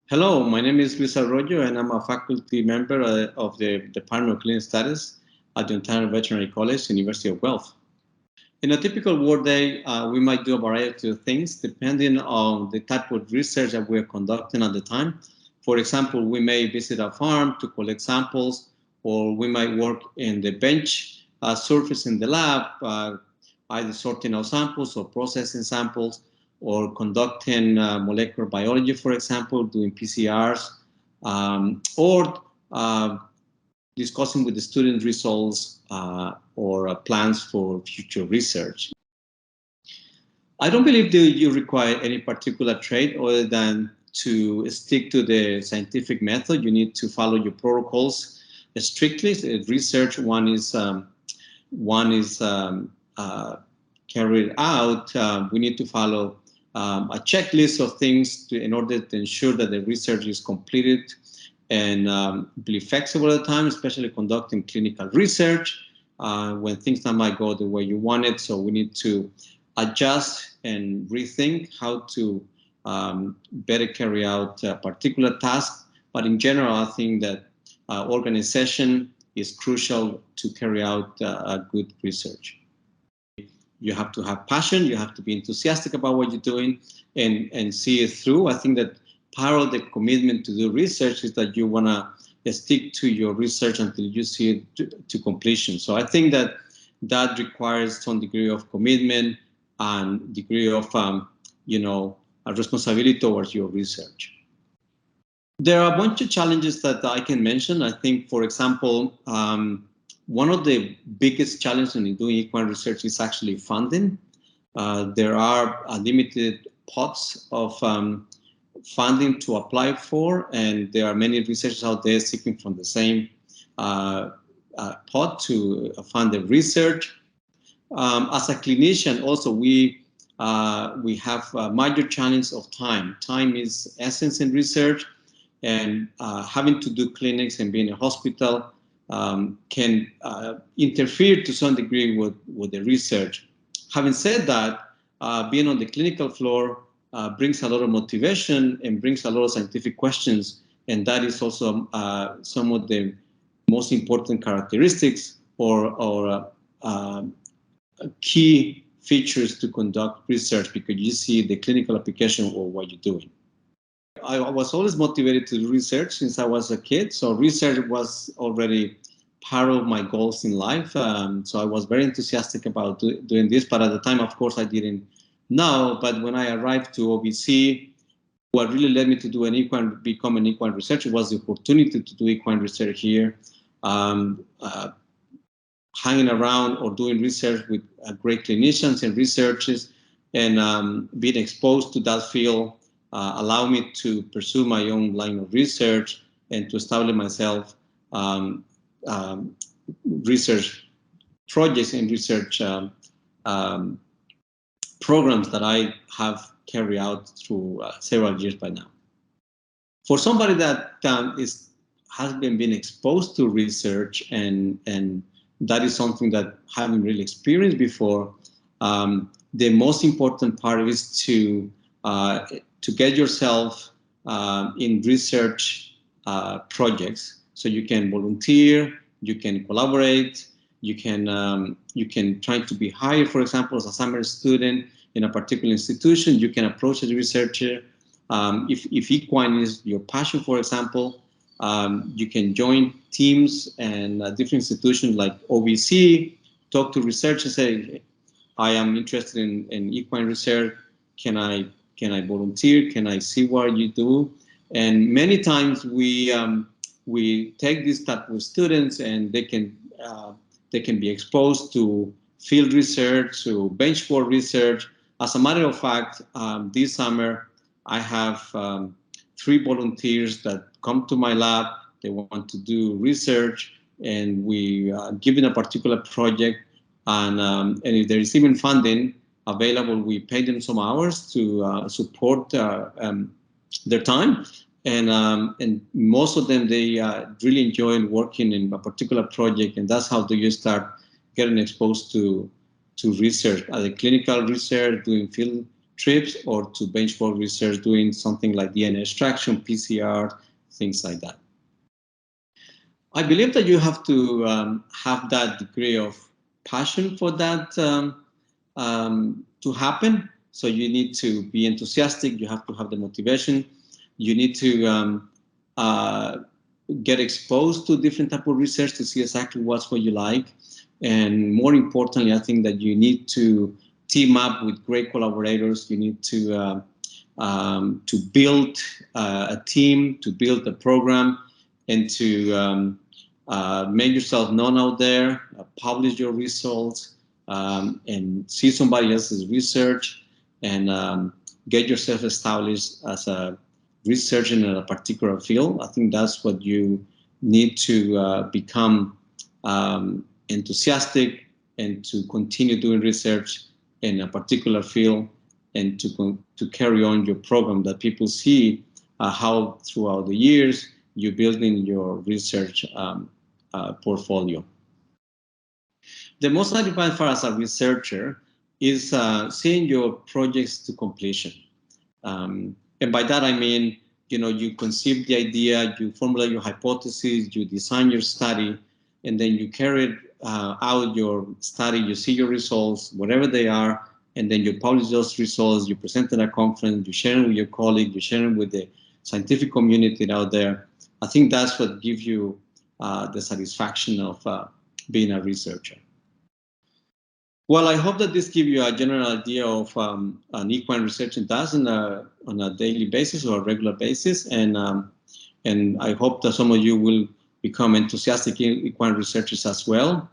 Hello, my name is Luis Arroyo, and I'm a faculty member of the Department of Clinical Studies at the Ontario Veterinary College, University of Guelph. In a typical workday, we might do a variety of things depending on the type of research that we're conducting at the time. For example, we may visit a farm to collect samples, or we might work in the bench surface in the lab, either sorting out samples or processing samples, or conducting molecular biology, for example, doing PCRs, or discussing with the student results or plans for future research. I don't believe that you require any particular trait other than to stick to the scientific method. You need to follow your protocols strictly. Research, one is carried out. We need to follow a checklist of things in order to ensure that the research is completed and be flexible at the time, especially conducting clinical research when things not might go the way you want it. So we need to adjust and rethink how to better carry out a particular task. But in general, I think that organization is crucial to carry out a good research. You have to have passion, you have to be enthusiastic about what you're doing and see it through. I think that part of the commitment to do research is that you want to stick to your research until you see it to completion. So I think that that requires some degree of commitment and degree of, a responsibility towards your research. There are a bunch of challenges that I can mention. I think, for example, one of the biggest challenges in doing equine research is actually funding. There are limited pots of funding to apply for, and there are many researchers out there seeking from the same pot to fund the research. As a clinician, also we have a major challenge of time. Time is essence in research, and having to do clinics and being in a hospital can interfere to some degree with the research. Having said that, being on the clinical floor brings a lot of motivation and brings a lot of scientific questions, and that is also some of the most important characteristics or key features to conduct research, because you see the clinical application of what you're doing. I was always motivated to do research since I was a kid, so research was already part of my goals in life. So I was very enthusiastic about doing this, but at the time, of course, I didn't know. But when I arrived to OVC, what really led me to do become an equine researcher was the opportunity to do equine research here. Hanging around or doing research with great clinicians and researchers, and being exposed to that field allowed me to pursue my own line of research and to establish myself research projects and research programs that I have carried out through several years by now. For somebody that has been exposed to research and that is something that I haven't really experienced before, the most important part is to get yourself in research projects, so you can volunteer, you can collaborate, you can try to be hired, for example, as a summer student in a particular institution. You can approach a researcher. If equine is your passion, for example, you can join teams and different institutions like OVC, talk to researchers, say, I am interested in equine research. Can I volunteer? Can I see what you do? And many times we take these type of students, and they can be exposed to field research, to benchmark research. As a matter of fact, this summer I have 3 volunteers that come to my lab. They want to do research, and we give them a particular project, and if there is even funding available, we pay them some hours to support their time, and most of them, they really enjoy working in a particular project, and that's how you start getting exposed to research, the clinical research, doing field trips or to benchmark research doing something like DNA extraction, PCR, things like that. I believe that you have to have that degree of passion for that to happen. So you need to be enthusiastic. You have to have the motivation. You need to get exposed to different type of research to see exactly what you like. And more importantly, I think that you need to team up with great collaborators. You need to build a team, to build a program, and to make yourself known out there, publish your results, and see somebody else's research, and get yourself established as a researcher in a particular field. I think that's what you need to become enthusiastic and to continue doing research in a particular field, and to carry on your program, that people see how throughout the years you're building your research portfolio. The most satisfying for as a researcher is seeing your projects to completion. And by that I mean, you conceive the idea, you formulate your hypothesis, you design your study, and then you carry out your study, you see your results, whatever they are, and then you publish those results, you present at a conference, you share them with your colleagues, you share them with the scientific community out there. I think that's what gives you the satisfaction of being a researcher. Well, I hope that this gives you a general idea of an equine researcher does on a daily basis or a regular basis, and I hope that some of you will become enthusiastic equine researchers as well.